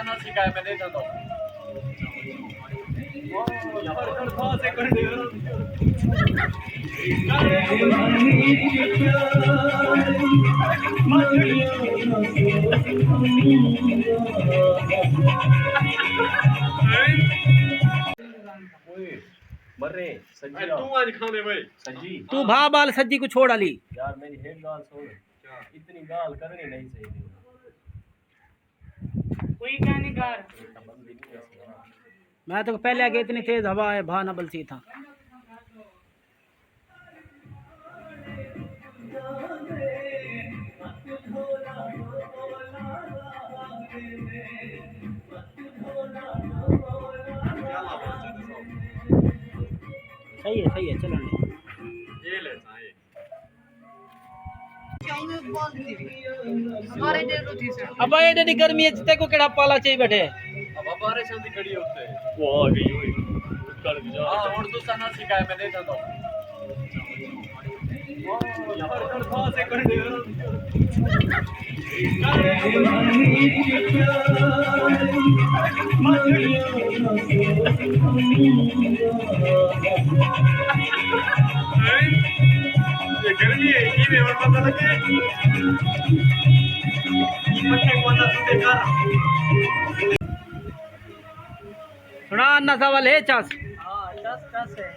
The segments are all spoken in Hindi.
ना सिखाया मैं देता तो मर्रे सज्जी तू आज खाने भाई सज्जी तू भा बाल सज्जी को छोड़ अली यार मेरी हेड गाल सुन इतनी गाल करनी नहीं चाहिए कोई गाने गार मैं तो पहले आगे इतनी तेज हवा है भा न बलसी था सही है चलो ये ले साए अब ये गर्मी है ते को केड़ा पाला चाहिए बैठे अब बारे शांति खड़ी होते वो आ गई हुई कर जा हां और तो सना सिखाया मैं देता तो यार कर था से कर दे ये गर्मी है की में और पता लगे ये पट्टे को ना सुते कर सुना अन्ना सवाल है चास हां चास है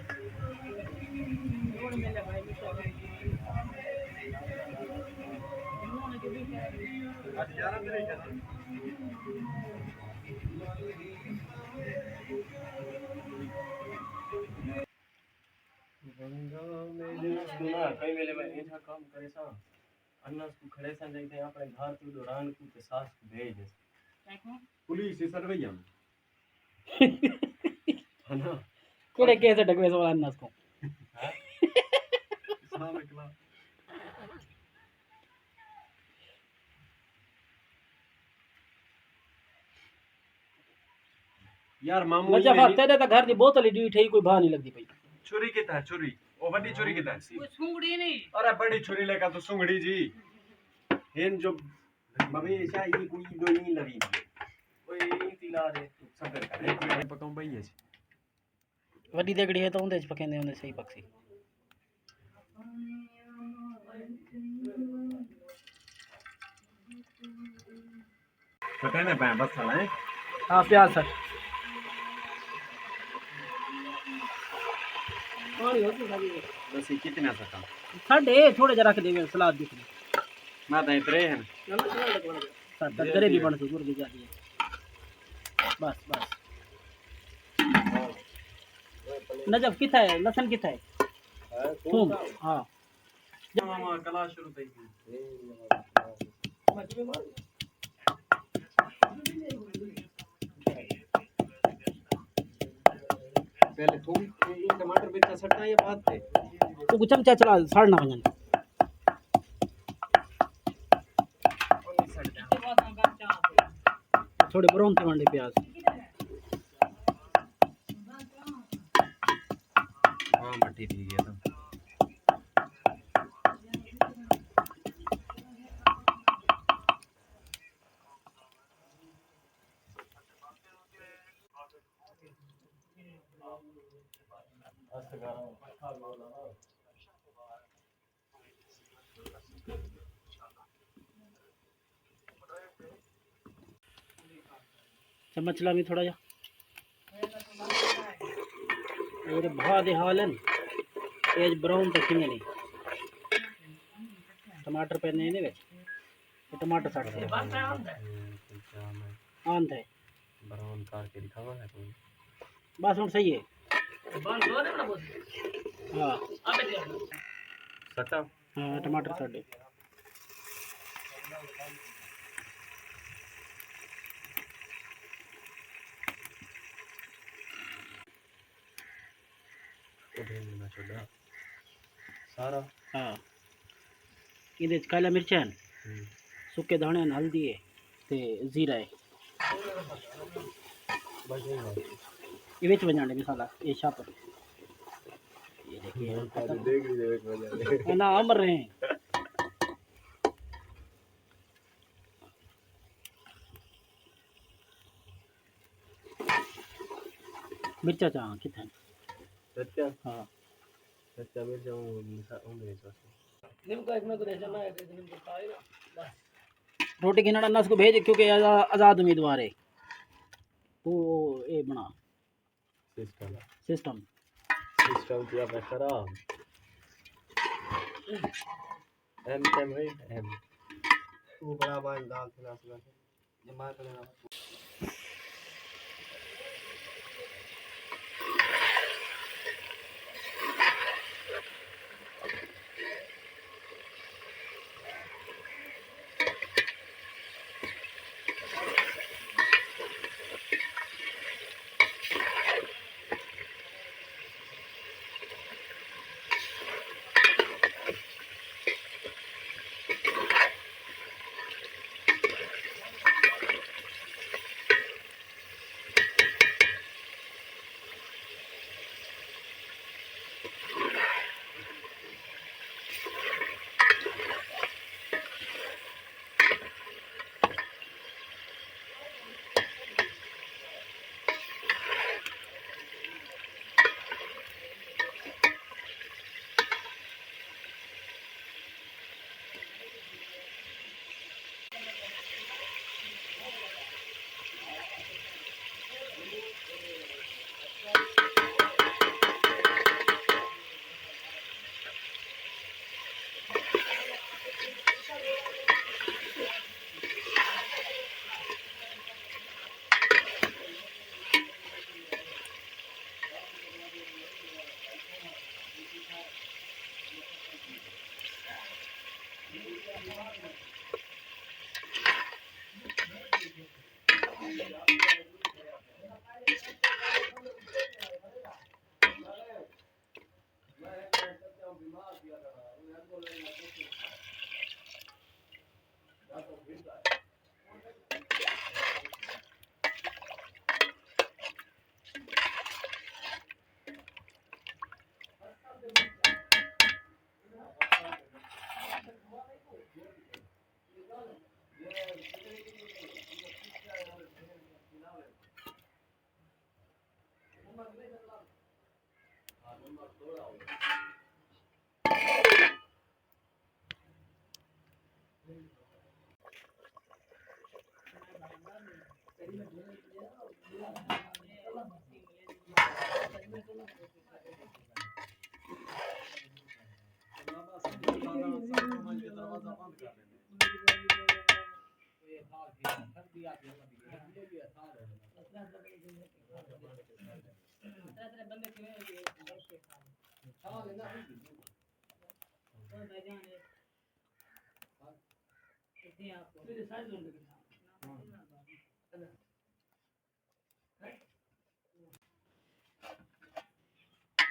सुना कई मेले में ऐसा काम करे सा अन्ना को खड़े सा जाते अपने घर के दौरान को के सास को भेज दे पुलिस से सरवैया है ना कोड़े कैसे डकवे सवाल अन्ना को सलाम अलैकुम यार मामू मजा फरते दे तो घर दी बोतल ही ठई कोई भा नहीं लगदी भाई छुरी किता है छुरी ओ बड़ी छुरी किता है कोई सुंगड़ी नहीं अरे बड़ी छुरी लेका तो सुंगड़ी जी हेन जो मबे ऐसा ये कोई दो नहीं लगी कोई तिला दे सबर करे पकाऊं भाई है वड्डी देगड़ी है तो उंदे च पकेंदे उंदे सही पक्षी पकाने पे बस साला है हां प्याज सर बस ये कितना सका साडे थोड़े जरा के देवे सलाद दिख ना तो इतरे हैं साडा करे भी बन सी गुर दी जाती है बस नजब किथा है लसन किथा है थूम हां मामा कला शुरू થઈ पहले थूम टमाटर बिचा सट्टा ये बात थे तो चमचा चला साड़ना वजन थोड़े ब्राउन थे मंडे प्याज हां मट्टी थी गया था चम्मच ला में थोड़ा जा और भा दे हालन तेज ब्राउन तक नहीं टमाटर पे नहीं ने तो टमाटर साड़ दे आन थे ब्राउन करके दिखावा है कोई बस हुन सही है बन दो ने ना बोल हां अबे दे सट्टा हां टमाटर साड़ दे ना छोड़ा सारा हाँ इधे काला मिर्चा सुके दाने हल्दी है ते जीरा है ये विच बजाने मसाला ये शापर ये देखिए ना अमर रहे हैं मिर्चा चाह कितने सत्या हाँ सत्या में जाऊँ नहीं सोचता निम्का इसमें तो रहना है कि निम्का खाएगा बस रोटी खिलाना अन्ना को भेज क्योंकि आज़ाद उम्मीदवार है वो ये बना सिस्टम सिस्टम सिस्टम किया मैं खराब एम है एम वो बड़ा बाल दाल खिला सका जमा करना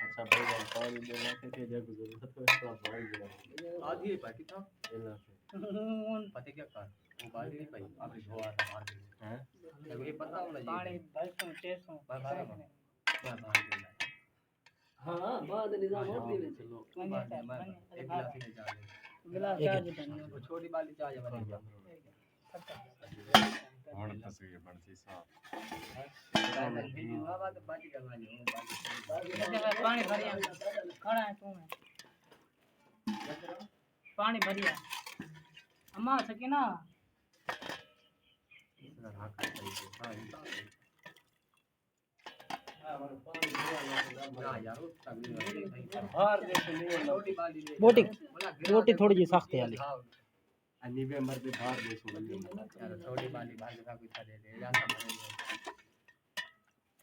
अच्छा भाई जान पानी देना के जग जरूरत है तो भाई देना आधी बाकी था इला पता क्या कर वो बाल्टी नहीं पाई आपने धोआ था मार के हैं ये पता होना पानी चाहिए 250 बाहर हां बाद निजाम होती है चलो एक गिलास ही जा गिलास चार्ज करनी वो छोटी बाल्टी चाय बन गया ਹੁਣ ਤਸਵੀਰ ਬਣਦੀ ਸਾਫ बात बाजी करना नहीं पानी भरिया खड़ा है तू पानी भरिया अम्मा सकीना बोटी बोटी थोड़ी जी सख्त है अन्नी भी मर पे बाहर देशों में यार थोड़ी बाली बाहर का कुछ दे दे या सब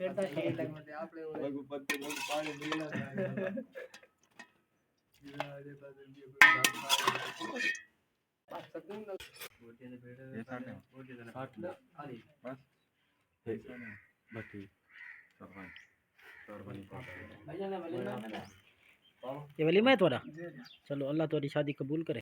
फिर तक ये लग मत आपने वो पत्ते लोग पानी मिलना यार ये बात बस सकूं ना बोटी ने बैठे ये साथ में बोटी ने साथ में खाली बस बाकी सरबन भैया ने बोले ना ये वलीमा है थोड़ा चलो अल्लाह तुम्हारी शादी कबूल करे।